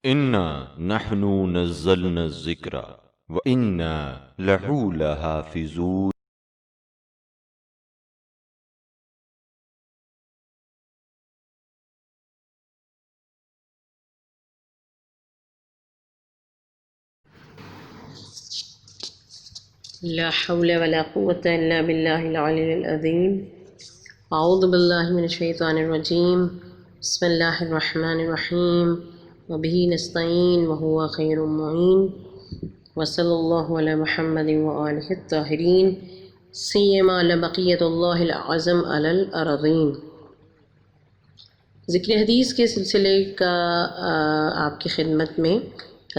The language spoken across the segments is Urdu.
انا نحن نزلنا الذکر وانا لہو لحافظون۔ لا حول ولا قوة إلا بالله العلي العظيم. أعوذ بالله من الشيطان الرجيم. بسم الله الرحمن الرحيم. وبه نستعين وهو خير معين. وصلى الله على محمد وآله الطاهرين سيما لبقية الله الأعظم على الأرضين۔ ذکر حدیث کے سلسلے کا آپ کی خدمت میں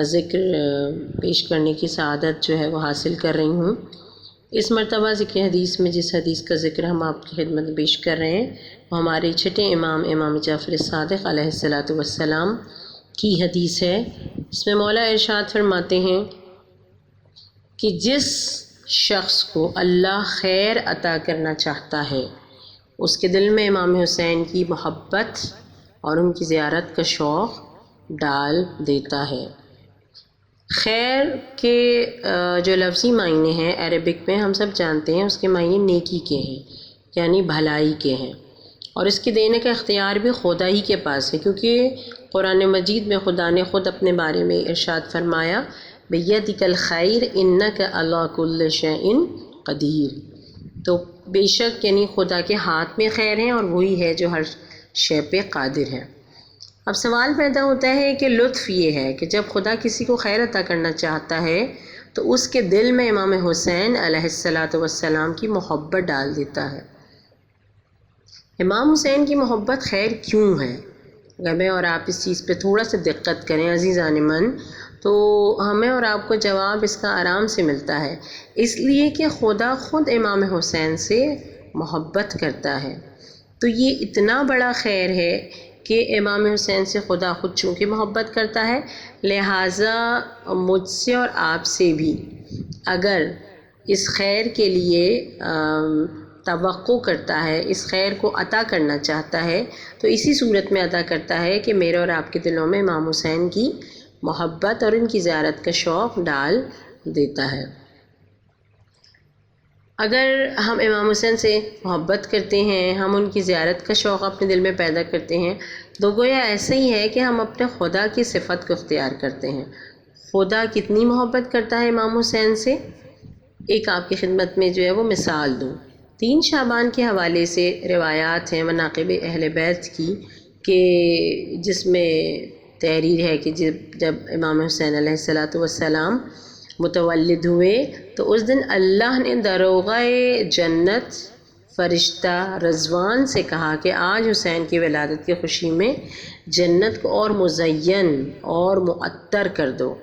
ذکر پیش کرنے کی سعادت جو ہے وہ حاصل کر رہی ہوں۔ اس مرتبہ ذکر حدیث میں جس حدیث کا ذکر ہم آپ کی خدمت میں پیش کر رہے ہیں وہ ہمارے چھٹے امام جعفر صادق علیہ السلام کی حدیث ہے۔ اس میں مولا ارشاد فرماتے ہیں کہ جس شخص کو اللہ خیر عطا کرنا چاہتا ہے اس کے دل میں امام حسین کی محبت اور ان کی زیارت کا شوق ڈال دیتا ہے۔ خیر کے جو لفظی معنی ہیں عربک میں ہم سب جانتے ہیں، اس کے معنی نیکی کے ہیں، یعنی بھلائی کے ہیں، اور اس کے دینے کا اختیار بھی خدا ہی کے پاس ہے، کیونکہ قرآن مجید میں خدا نے خود اپنے بارے میں ارشاد فرمایا بیدک الخیر انک علی کل شیء قدیر۔ تو بے شک یعنی خدا کے ہاتھ میں خیر ہے اور وہی ہے جو ہر شے پہ قادر ہے۔ اب سوال پیدا ہوتا ہے کہ لطف یہ ہے کہ جب خدا کسی کو خیر عطا کرنا چاہتا ہے تو اس کے دل میں امام حسین علیہ السلام کی محبت ڈال دیتا ہے۔ امام حسین کی محبت خیر کیوں ہے؟ اگر میں اور آپ اس چیز پہ تھوڑا سا دقت کریں عزیزان من تو ہمیں اور آپ کو جواب اس کا آرام سے ملتا ہے۔ اس لیے کہ خدا خود امام حسین سے محبت کرتا ہے، تو یہ اتنا بڑا خیر ہے کہ امام حسین سے خدا خود چونکہ محبت کرتا ہے، لہٰذا مجھ سے اور آپ سے بھی اگر اس خیر کے لیے توقع کرتا ہے، اس خیر کو عطا کرنا چاہتا ہے تو اسی صورت میں عطا کرتا ہے کہ میرے اور آپ کے دلوں میں امام حسین کی محبت اور ان کی زیارت کا شوق ڈال دیتا ہے۔ اگر ہم امام حسین سے محبت کرتے ہیں، ہم ان کی زیارت کا شوق اپنے دل میں پیدا کرتے ہیں، تو گویا ایسا ہی ہے کہ ہم اپنے خدا کی صفت کو اختیار کرتے ہیں۔ خدا کتنی محبت کرتا ہے امام حسین سے، ایک آپ کی خدمت میں جو ہے وہ مثال دوں۔ 3 شعبان کے حوالے سے روایات ہیں مناقب اہل بیت کی کہ جس میں تحریر ہے کہ جب امام حسین علیہ السلام متولد ہوئے تو اس دن اللہ نے داروغہ جنت فرشتہ رضوان سے کہا کہ آج حسین کی ولادت کی خوشی میں جنت کو اور مزین اور معطر کر دو۔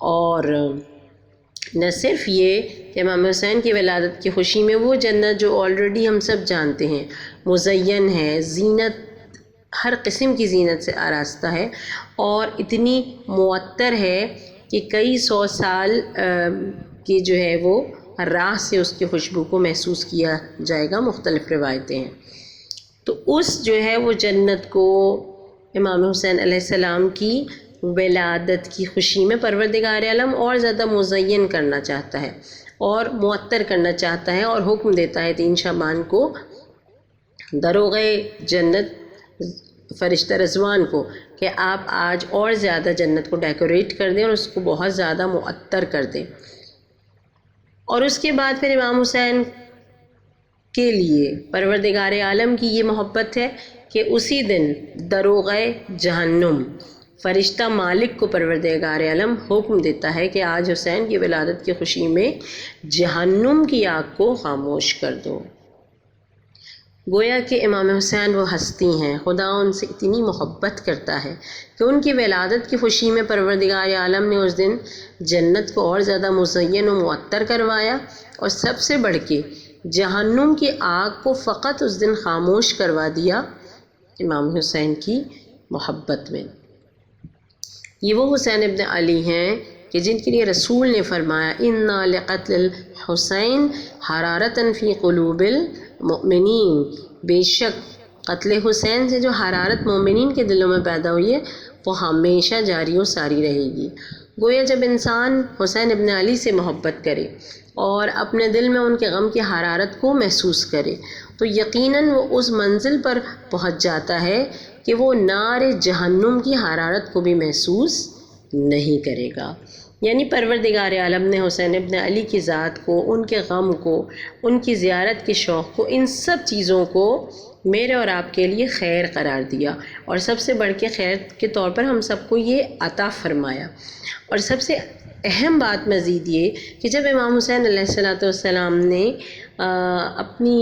اور نہ صرف یہ کہ امام حسین کی ولادت کی خوشی میں وہ جنت جو آلریڈی ہم سب جانتے ہیں مزین ہے، زینت ہر قسم کی زینت سے آراستہ ہے اور اتنی معطر ہے کہ کئی 100 سال کی جو ہے وہ راہ سے اس کی خوشبو کو محسوس کیا جائے گا، مختلف روایتیں ہیں۔ تو اس جو ہے وہ جنت کو امام حسین علیہ السلام کی ولادت کی خوشی میں پروردگار عالم اور زیادہ مزین کرنا چاہتا ہے اور معطر کرنا چاہتا ہے، اور حکم دیتا ہے 3 شعبان کو داروغہ جنت فرشتہ رضوان کو کہ آپ آج اور زیادہ جنت کو ڈیکوریٹ کر دیں اور اس کو بہت زیادہ معطر کر دیں۔ اور اس کے بعد پھر امام حسین کے لیے پروردگار عالم کی یہ محبت ہے کہ اسی دن داروغہ جہنم فرشتہ مالک کو پروردگار عالم حکم دیتا ہے کہ آج حسین کی ولادت کی خوشی میں جہنم کی آگ کو خاموش کر دو۔ گویا کہ امام حسین وہ ہستی ہیں، خدا ان سے اتنی محبت کرتا ہے کہ ان کی ولادت کی خوشی میں پروردگار عالم نے اس دن جنت کو اور زیادہ مزین و معطر کروایا، اور سب سے بڑھ کے جہنم کی آگ کو فقط اس دن خاموش کروا دیا امام حسین کی محبت میں۔ یہ وہ حسین ابن علی ہیں کہ جن کے لیے رسول نے فرمایا اِنَّا لِقَتْلِ الْحُسَيْنِ حَرَارَةً فِي قُلُوبِ الْمُؤْمِنِينَ، بے شک قتل حسین سے جو حرارت مومنین کے دلوں میں پیدا ہوئی ہے وہ ہمیشہ جاری و ساری رہے گی۔ گویا جب انسان حسین ابن علی سے محبت کرے اور اپنے دل میں ان کے غم کی حرارت کو محسوس کرے تو یقیناً وہ اس منزل پر پہنچ جاتا ہے کہ وہ نار جہنم کی حرارت کو بھی محسوس نہیں کرے گا۔ یعنی پروردگار عالم نے حسین ابن علی کی ذات کو، ان کے غم کو، ان کی زیارت کے شوق کو، ان سب چیزوں کو میرے اور آپ کے لیے خیر قرار دیا، اور سب سے بڑھ کے خیر کے طور پر ہم سب کو یہ عطا فرمایا۔ اور سب سے اہم بات مزید یہ کہ جب امام حسین علیہ السلام نے اپنی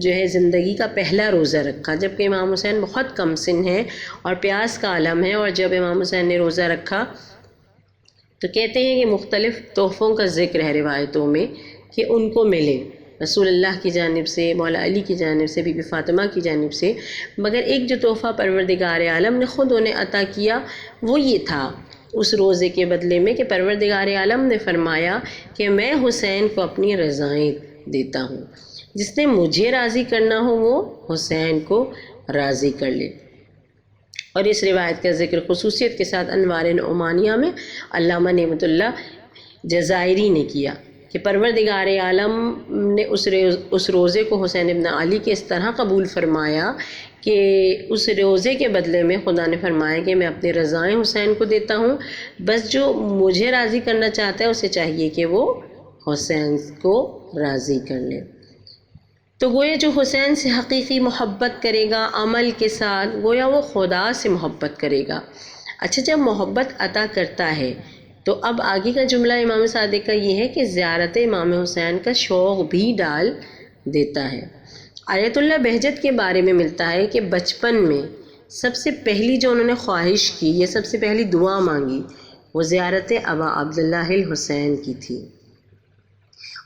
جو ہے زندگی کا پہلا روزہ رکھا، جبکہ امام حسین بہت کم سن ہے اور پیاس کا عالم ہے، اور جب امام حسین نے روزہ رکھا تو کہتے ہیں کہ مختلف تحفوں کا ذکر ہے روایتوں میں کہ ان کو ملے رسول اللہ کی جانب سے، مولا علی کی جانب سے، بی بی فاطمہ کی جانب سے، مگر ایک جو تحفہ پروردگار عالم نے خود انہیں عطا کیا وہ یہ تھا اس روزے کے بدلے میں کہ پروردگار عالم نے فرمایا کہ میں حسین کو اپنی رضائیں دیتا ہوں، جس نے مجھے راضی کرنا ہو وہ حسین کو راضی کر لے۔ اور اس روایت کا ذکر خصوصیت کے ساتھ انوار نعمانیہ میں علامہ نعمت اللہ جزائری نے کیا کہ پروردگار عالم نے اس روزے کو حسین ابن علی کے اس طرح قبول فرمایا کہ اس روزے کے بدلے میں خدا نے فرمایا کہ میں اپنی رضائیں حسین کو دیتا ہوں، بس جو مجھے راضی کرنا چاہتا ہے اسے چاہیے کہ وہ حسین کو راضی کر لے۔ تو گویا جو حسین سے حقیقی محبت کرے گا عمل کے ساتھ، گویا وہ خدا سے محبت کرے گا۔ اچھا، جب محبت عطا کرتا ہے تو اب آگے کا جملہ امام صادق کا یہ ہے کہ زیارت امام حسین کا شوق بھی ڈال دیتا ہے۔ آیت اللہ بہجت کے بارے میں ملتا ہے کہ بچپن میں سب سے پہلی جو انہوں نے خواہش کی، یہ سب سے پہلی دعا مانگی، وہ زیارت ابا عبداللہ الحسین کی تھی۔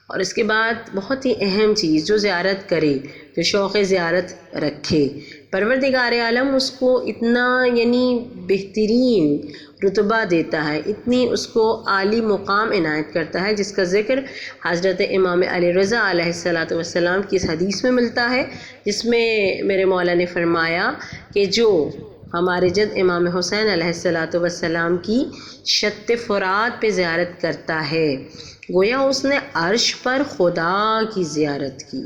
اور اس کے بعد بہت ہی اہم چیز، جو زیارت کرے، جو شوق زیارت رکھے، پروردگار عالم اس کو اتنا یعنی بہترین رتبہ دیتا ہے، اتنی اس کو عالی مقام عنایت کرتا ہے، جس کا ذکر حضرت امام علی رضا علیہ السلام کی اس حدیث میں ملتا ہے، جس میں میرے مولا نے فرمایا کہ جو ہمارے جد امام حسین علیہ السلام کی شت فرات پہ زیارت کرتا ہے، گویا اس نے عرش پر خدا کی زیارت کی۔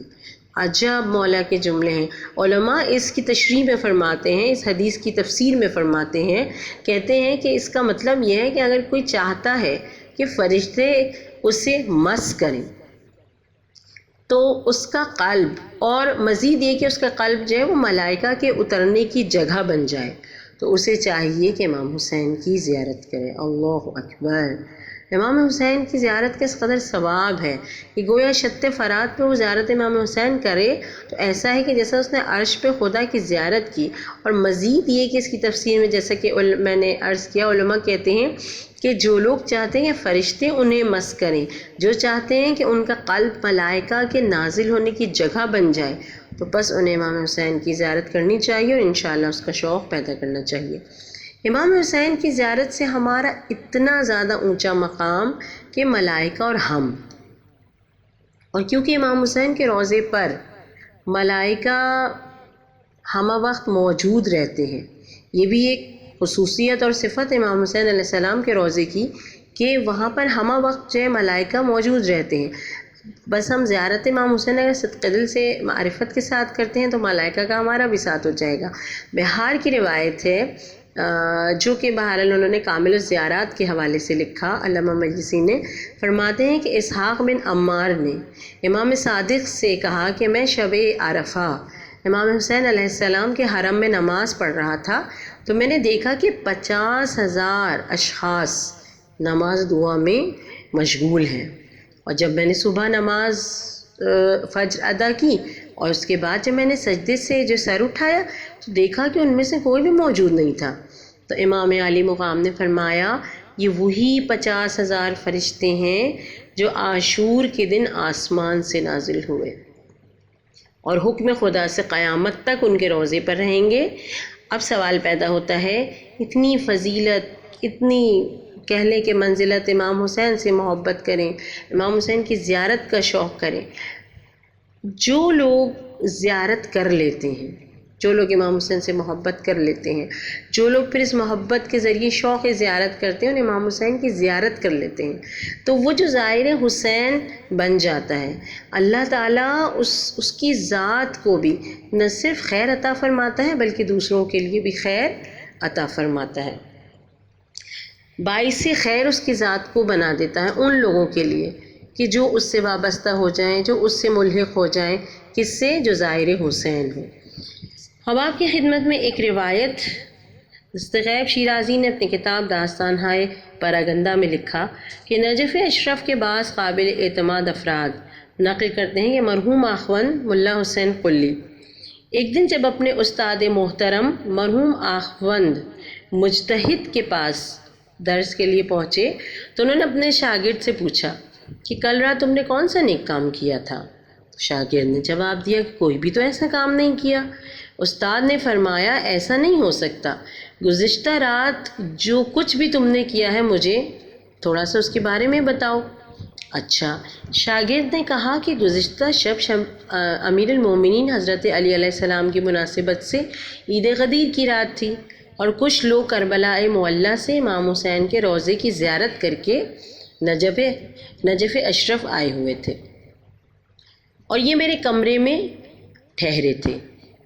عجب مولا کے جملے ہیں۔ علماء اس کی تشریح میں فرماتے ہیں، اس حدیث کی تفسیر میں فرماتے ہیں، کہتے ہیں کہ اس کا مطلب یہ ہے کہ اگر کوئی چاہتا ہے کہ فرشتے اسے مس کریں تو اس کا قلب، اور مزید یہ کہ اس کا قلب جو ہے وہ ملائکہ کے اترنے کی جگہ بن جائے، تو اسے چاہیے کہ امام حسین کی زیارت کرے۔ اللہ اکبر! امام حسین کی زیارت کا اس قدر ثواب ہے کہ گویا شت فرات پہ وہ زیارت امام حسین کرے تو ایسا ہے کہ جیسا اس نے عرش پہ خدا کی زیارت کی۔ اور مزید یہ کہ اس کی تفسیر میں جیسا کہ میں نے عرض کیا، علماء کہتے ہیں کہ جو لوگ چاہتے ہیں کہ فرشتے انہیں مس کریں، جو چاہتے ہیں کہ ان کا قلب ملائکہ کے نازل ہونے کی جگہ بن جائے، تو بس انہیں امام حسین کی زیارت کرنی چاہیے اور انشاءاللہ اس کا شوق پیدا کرنا چاہیے۔ امام حسین کی زیارت سے ہمارا اتنا زیادہ اونچا مقام کہ ملائکہ اور ہم، اور کیونکہ امام حسین کے روضے پر ملائکہ ہمہ وقت موجود رہتے ہیں، یہ بھی ایک خصوصیت اور صفت امام حسین علیہ السلام کے روضے کی کہ وہاں پر ہمہ وقت جو ہے ملائکہ موجود رہتے ہیں۔ بس ہم زیارت امام حسین اگر صدق دل سے معرفت کے ساتھ کرتے ہیں تو ملائکہ کا ہمارا بھی ساتھ ہو جائے گا۔ بہار کی روایت ہے جو کہ بہرحال انہوں نے کامل الزیارات کے حوالے سے لکھا، علامہ مجلسی نے، فرماتے ہیں کہ اسحاق بن عمار نے امام صادق سے کہا کہ میں شب عرفہ امام حسین علیہ السلام کے حرم میں نماز پڑھ رہا تھا تو میں نے دیکھا کہ 50,000 اشخاص نماز دعا میں مشغول ہیں، اور جب میں نے صبح نماز فجر ادا کی اور اس کے بعد جب میں نے سجدے سے جو سر اٹھایا تو دیکھا کہ ان میں سے کوئی بھی موجود نہیں تھا، تو امام علی مقام نے فرمایا یہ وہی 50,000 فرشتے ہیں جو عاشور کے دن آسمان سے نازل ہوئے اور حکم خدا سے قیامت تک ان کے روضے پر رہیں گے۔ اب سوال پیدا ہوتا ہے، اتنی فضیلت، اتنی کہہ لیں کہ منزلت امام حسین سے محبت کریں، امام حسین کی زیارت کا شوق کریں، جو لوگ زیارت کر لیتے ہیں جو لوگ امام حسین سے محبت کر لیتے ہیں، جو لوگ پھر اس محبت کے ذریعے شوق زیارت کرتے ہیں اور امام حسین کی زیارت کر لیتے ہیں، تو وہ جو زائر حسین بن جاتا ہے، اللہ تعالیٰ اس کی ذات کو بھی نہ صرف خیر عطا فرماتا ہے بلکہ دوسروں کے لیے بھی خیر عطا فرماتا ہے، باعث خیر اس کی ذات کو بنا دیتا ہے ان لوگوں کے لیے کہ جو اس سے وابستہ ہو جائیں، جو اس سے ملحق ہو جائیں، کس سے؟ جو زائر حسین ہو۔ اب آپ کی خدمت میں ایک روایت دستغیب شیرازی نے اپنی کتاب داستان ہائے پراگندہ میں لکھا کہ نجف اشرف کے بعض قابل اعتماد افراد نقل کرتے ہیں کہ مرحوم آخوند ملا حسین قلی ایک دن جب اپنے استاد محترم مرحوم آخوند مجتہد کے پاس درس کے لیے پہنچے تو انہوں نے اپنے شاگرد سے پوچھا کہ کل رات تم نے کون سا نیک کام کیا تھا؟ شاگرد نے جواب دیا کہ کوئی بھی تو ایسا کام نہیں کیا۔ استاد نے فرمایا ایسا نہیں ہو سکتا، گزشتہ رات جو کچھ بھی تم نے کیا ہے مجھے تھوڑا سا اس کے بارے میں بتاؤ۔ اچھا، شاگرد نے کہا کہ گزشتہ شب امیر المومنین حضرت علی علیہ السلام کی مناسبت سے عید غدیر کی رات تھی اور کچھ لوگ کربلا معلیٰ سے امام حسین کے روضے کی زیارت کر کے نجف اشرف آئے ہوئے تھے اور یہ میرے کمرے میں ٹھہرے تھے۔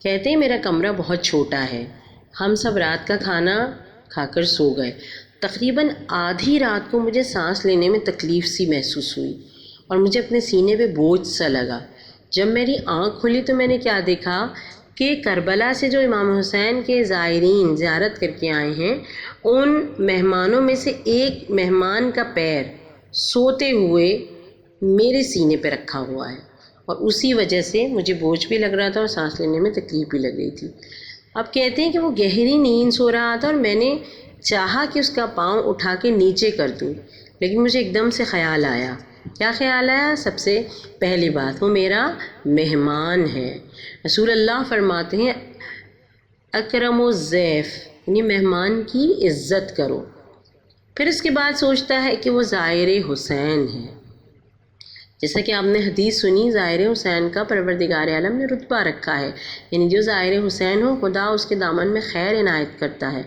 کہتے ہیں میرا کمرہ بہت چھوٹا ہے، ہم سب رات کا کھانا کھا کر سو گئے۔ تقریباً آدھی رات کو مجھے سانس لینے میں تکلیف سی محسوس ہوئی اور مجھے اپنے سینے پہ بوجھ سا لگا۔ جب میری آنکھ کھلی تو میں نے کیا دیکھا کہ کربلا سے جو امام حسین کے زائرین زیارت کر کے آئے ہیں ان مہمانوں میں سے ایک مہمان کا پیر سوتے ہوئے میرے سینے پہ رکھا ہوا ہے اور اسی وجہ سے مجھے بوجھ بھی لگ رہا تھا اور سانس لینے میں تکلیف بھی لگ رہی تھی۔ اب کہتے ہیں کہ وہ گہری نیند سو رہا تھا اور میں نے چاہا کہ اس کا پاؤں اٹھا کے نیچے کر دوں، لیکن مجھے ایک دم سے خیال آیا۔ کیا خیال آیا؟ سب سے پہلی بات، وہ میرا مہمان ہے۔ رسول اللہ فرماتے ہیں اکرم الضیف، یعنی مہمان کی عزت کرو۔ پھر اس کے بعد سوچتا ہے کہ وہ زائر حسین ہے۔ جیسا کہ آپ نے حدیث سنی، زائر حسین کا پروردگار عالم نے رتبہ رکھا ہے، یعنی جو زائر حسین ہو خدا اس کے دامن میں خیر عنایت کرتا ہے۔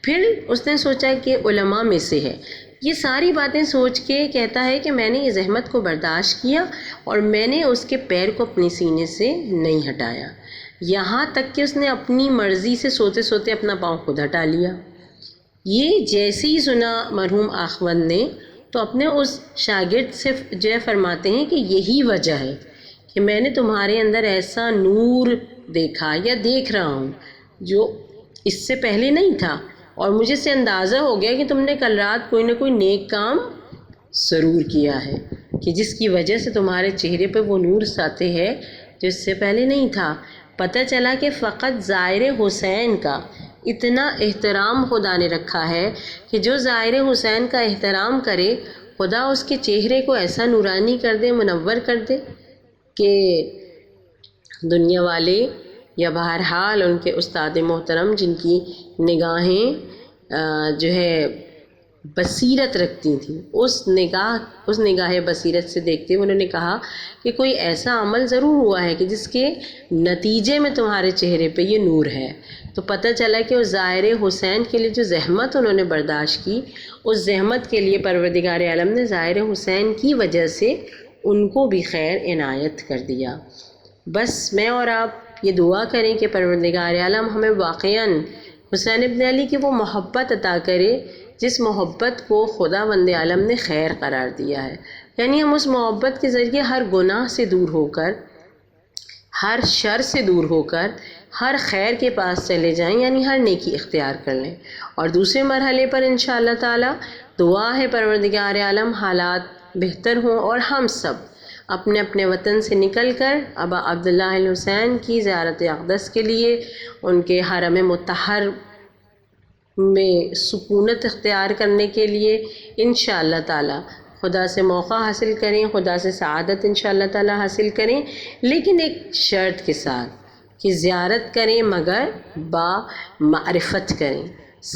پھر اس نے سوچا کہ علماء میں سے ہے۔ یہ ساری باتیں سوچ کے کہتا ہے کہ میں نے اس زحمت کو برداشت کیا اور میں نے اس کے پیر کو اپنے سینے سے نہیں ہٹایا، یہاں تک کہ اس نے اپنی مرضی سے سوتے سوتے اپنا پاؤں خود ہٹا لیا۔ یہ جیسے ہی سنا مرحوم آخوند نے تو اپنے اس شاگرد سے جو ہے فرماتے ہیں کہ یہی وجہ ہے کہ میں نے تمہارے اندر ایسا نور دیکھا یا دیکھ رہا ہوں جو اس سے پہلے نہیں تھا، اور مجھے سے اندازہ ہو گیا کہ تم نے کل رات کوئی نہ کوئی نیک کام ضرور کیا ہے کہ جس کی وجہ سے تمہارے چہرے پہ وہ نور ساتے ہے جو اس سے پہلے نہیں تھا۔ پتہ چلا کہ فقط زائر حسین کا اتنا احترام خدا نے رکھا ہے کہ جو زائر حسین کا احترام کرے خدا اس کے چہرے کو ایسا نورانی کر دے، منور کر دے کہ دنیا والے یا بہرحال ان کے استاد محترم جن کی نگاہیں جو ہے بصیرت رکھتی تھیں، اس نگاہ بصیرت سے دیکھتے ہوئے انہوں نے کہا کہ کوئی ایسا عمل ضرور ہوا ہے کہ جس کے نتیجے میں تمہارے چہرے پہ یہ نور ہے۔ تو پتہ چلا کہ اس زائر حسین کے لیے جو زحمت انہوں نے برداشت کی، اس زحمت کے لیے پروردگار عالم نے زائر حسین کی وجہ سے ان کو بھی خیر عنایت کر دیا۔ بس میں اور آپ یہ دعا کریں کہ پروردگار عالم ہمیں واقعاً حسین ابن علی کی وہ محبت عطا کرے جس محبت کو خدا وند عالم نے خیر قرار دیا ہے، یعنی ہم اس محبت کے ذریعے ہر گناہ سے دور ہو کر، ہر شر سے دور ہو کر ہر خیر کے پاس چلے جائیں، یعنی ہر نیکی اختیار کر لیں۔ اور دوسرے مرحلے پر انشاءاللہ تعالی دعا ہے پروردگار عالم حالات بہتر ہوں اور ہم سب اپنے اپنے وطن سے نکل کر ابا عبداللہ الحسین کی زیارت اقدس کے لیے ان کے حرم مطہر میں سکونت اختیار کرنے کے لیے انشاءاللہ تعالی خدا سے موقع حاصل کریں، خدا سے سعادت انشاءاللہ تعالی حاصل کریں، لیکن ایک شرط کے ساتھ کہ زیارت کریں مگر با معرفت کریں،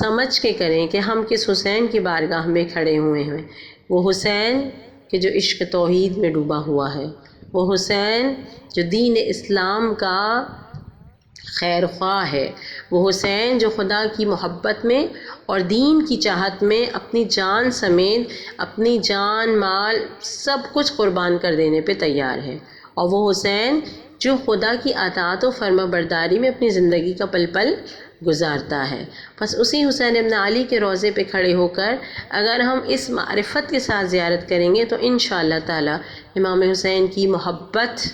سمجھ کے کریں کہ ہم کس حسین کی بارگاہ میں کھڑے ہوئے ہیں، وہ حسین کہ جو عشق توحید میں ڈوبا ہوا ہے، وہ حسین جو دین اسلام کا خیر خواہ ہے، وہ حسین جو خدا کی محبت میں اور دین کی چاہت میں اپنی جان سمیت اپنی جان مال سب کچھ قربان کر دینے پہ تیار ہے، اور وہ حسین جو خدا کی اطاعت و فرما برداری میں اپنی زندگی کا پل پل گزارتا ہے۔ بس اسی حسین ابن علی کے روضے پہ کھڑے ہو کر اگر ہم اس معرفت کے ساتھ زیارت کریں گے تو انشاءاللہ تعالی امام حسین کی محبت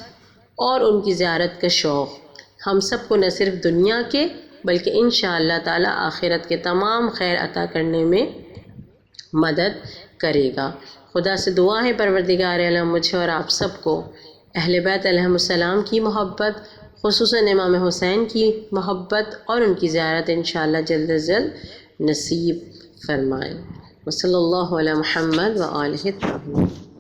اور ان کی زیارت کا شوق ہم سب کو نہ صرف دنیا کے بلکہ انشاءاللہ تعالی آخرت کے تمام خیر عطا کرنے میں مدد کرے گا۔ خدا سے دعا ہے پروردگار عالم مجھے اور آپ سب کو اہل بیت علیہم السلام کی محبت، خصوصاً امام حسین کی محبت اور ان کی زیارت انشاءاللہ جلد از جلد نصیب فرمائے۔ وصلی اللہ علی محمد و آلہ الطاہرین۔